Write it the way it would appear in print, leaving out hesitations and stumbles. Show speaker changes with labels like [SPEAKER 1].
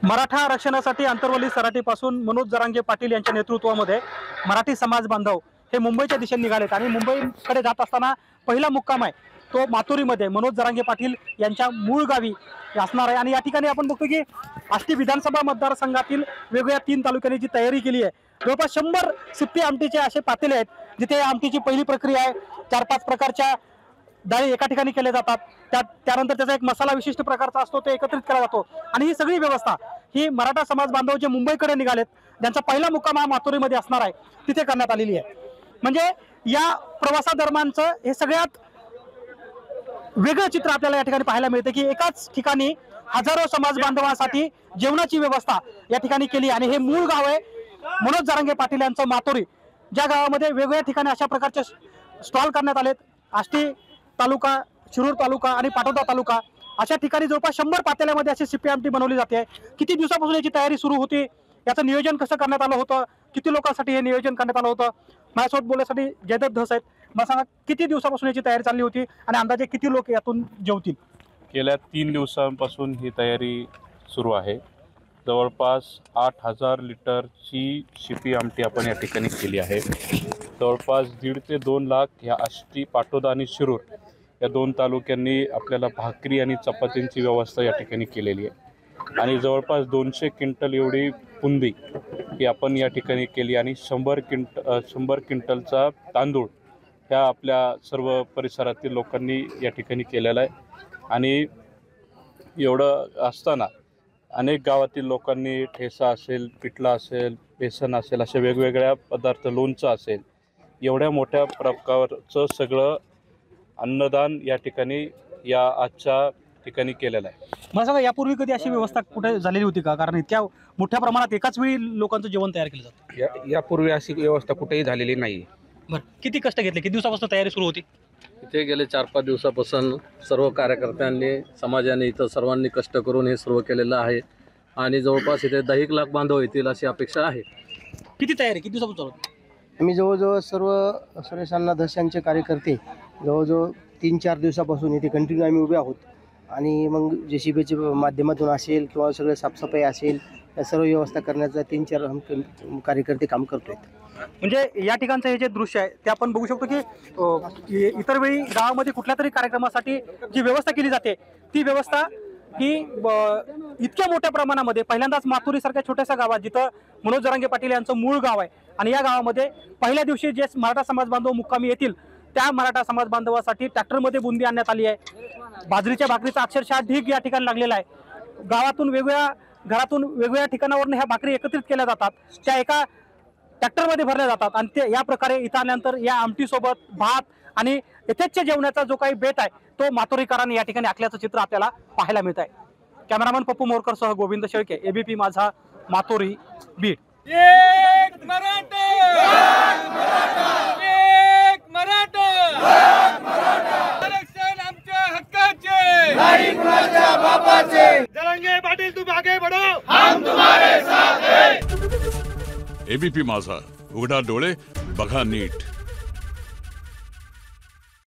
[SPEAKER 1] मराठा आरक्षणासाठी आंतरवली सराटीपासून मनोज जरांगे पाटील यांच्या नेतृत्वामध्ये मराठी समाज बांधव हे मुंबईच्या दिशेने निघालेत आणि मुंबईकडे जात असताना पहिला मुक्काम आहे तो मातुरीमध्ये मनोज जरांगे पाटील यांच्या मूळ गावी असणार आहे। आणि या ठिकाणी आपण बघतो की आष्टी विधानसभा मतदारसंघातील वेगवेगळ्या 3 तालुक्यांनी जी तयारी केली आहे, जवळपास 100 सिप्पी आमटीचे असे पातेले आहेत जिथे आमटीची पहिली प्रक्रिया आहे। 4-5 प्रकारच्या डाळी एका ठिकाणी केल्या जातात, त्यानंतर त्याचा एक मसाला विशिष्ट प्रकारचा असतो तो एकत्रित केला जातो आणि ही सगळी व्यवस्था ही मराठा समाज बांधव जे मुंबईकडे निघालेत ज्यांचा पहिला मुक्काम हा मातुरीमध्ये असणार आहे तिथे करण्यात आलेली आहे। म्हणजे या प्रवासादरम्यानचं हे सगळ्यात वेगळं चित्र आपल्याला या ठिकाणी पाहायला मिळते की एकाच ठिकाणी हजारो समाज बांधवांसाठी जेवणाची व्यवस्था या ठिकाणी केली आणि हे मूळ गाव आहे मनोज जरांगे पाटील यांचं मातुरी, ज्या गावामध्ये वेगवेगळ्या ठिकाणी अशा प्रकारचे स्टॉल करण्यात आलेत। आष्टी तालुका, शिरूर तालुका आणि पाटोदा तालुका अशा ठिकाणी जवळपास 100 पातेल्यामध्ये अशी सिप्पी आमटी बनवली जाते। किती दिवसापासून याची तयारी सुरू होती, याचं नियोजन कसं करण्यात आलं होतं, किती लोकांसाठी हे नियोजन करण्यात आलं होतं, माझ्यासोबत बोलण्यासाठी जयदत्त धस आहेत। मला सांगा किती दिवसापासून याची तयारी चालली होती आणि अंदाजे किती लोक यातून जेवतील?
[SPEAKER 2] गेल्या 3 दिवसांपासून ही तयारी सुरू आहे। जवळपास 8000 लिटरची शिपी आमटी आपण या ठिकाणी केली आहे। जवळपास 1.5 ते 2 लाख या आष्टी, पाटोदा आणि शिरूर या 2 तालुक्यांनी आपल्याला भाकरी आणि चपातींची व्यवस्था या ठिकाणी केलेली आहे आणि जवळपास 200 क्विंटल एवढी बुंदी ही आपण या ठिकाणी केली आणि 100 क्विंटलचा तांदूळ ह्या आपल्या सर्व परिसरातील लोकांनी या ठिकाणी केलेला आहे। आणि एवढं असताना अनेक गावातील लोकांनी ठेसा असेल, पिठला असेल, बेसन असेल अशा वेगवेगळ्या पदार्थ, लोणचं असेल, एवढ्या मोठ्या प्रकारचं सगळं अन्नदान या ठिकाणी या आजच्या ठिकाणी केलेलं आहे।
[SPEAKER 1] मला सांगा यापूर्वी कधी अशी व्यवस्था कुठे झालेली होती का? कारण इतक्या मोठ्या प्रमाणात एकाच वेळी लोकांचं जेवण तयार केलं जातं।
[SPEAKER 3] यापूर्वी अशी व्यवस्था कुठेही झालेली नाही।
[SPEAKER 1] बरं, किती कष्ट घेतले, किती दिवसापासून तयारी सुरू होती?
[SPEAKER 4] इथे गेले 4-5 दिवसापासून सर्व कार्यकर्त्यांनी, समाजाने इथं सर्वांनी कष्ट करून हे सर्व केलेलं आहे आणि जवळपास इथे 10 लाख बांधव येतील अशी अपेक्षा आहे।
[SPEAKER 1] किती तयारी, किती दिवसापासून चालू होती?
[SPEAKER 5] आम्ही जवळजवळ सर्व सुरेशांना धस्यांचे कार्यकर्ते जवळजवळ 3-4 दिवसापासून इथे कंटिन्यू आम्ही उभे आहोत आणि मग JCBच्या माध्यमातून असेल किंवा सगळं साफसफाई असेल या सर्व व्यवस्था करण्याचा 3-4 कार्यकर्ते काम करतोय।
[SPEAKER 1] म्हणजे या ठिकाणचं हे जे दृश्य आहे ते आपण बघू शकतो की इतर वेळी गावामध्ये कुठल्या तरी कार्यक्रमासाठी जी व्यवस्था केली जाते ती व्यवस्था ही इतक्या मोठ्या प्रमाणामध्ये पहिल्यांदाच मातुरीसारख्या छोट्याशा गावात जिथं मनोज जरांगे पाटील यांचं मूळ गाव आहे आणि या गावामध्ये पहिल्या दिवशी जे मराठा समाज बांधव मुक्कामी येतील त्या मराठा समाज बांधवासाठी ट्रॅक्टरमध्ये बुंदी आणण्यात आली आहे। बाजरीच्या भाकरीचा अक्षरशः ढीग या ठिकाणी लागलेला आहे। गावातून वेगवेगळ्या घरातून वेगवेगळ्या ठिकाणावरून ह्या भाकरी एकत्रित केल्या जातात, त्या एका ट्रॅक्टरमध्ये भरल्या जातात आणि ते या प्रकारे इथं आल्यानंतर या आमटीसोबत भात आणि यथेच्छ जेवणाचा जो काही बेत आहे तो मातुरीकरांनी या ठिकाणी आखल्याचं चित्र आपल्याला पाहायला मिळत आहे। कॅमेरामन पप्पू मोरकरसह गोविंद शेळके, ABP माझा, मातुरी, बीड।
[SPEAKER 6] एक मराठा, एक मराठा, आरक्षण आमच्या हक्काचे, नाही कुणाच्या बापाचे। जरांगे पाटील तुम आगे बढ़ो, हम तुम्हारे साथ हैं।
[SPEAKER 7] ABP माझा, उघडा डोळे बघा नीट।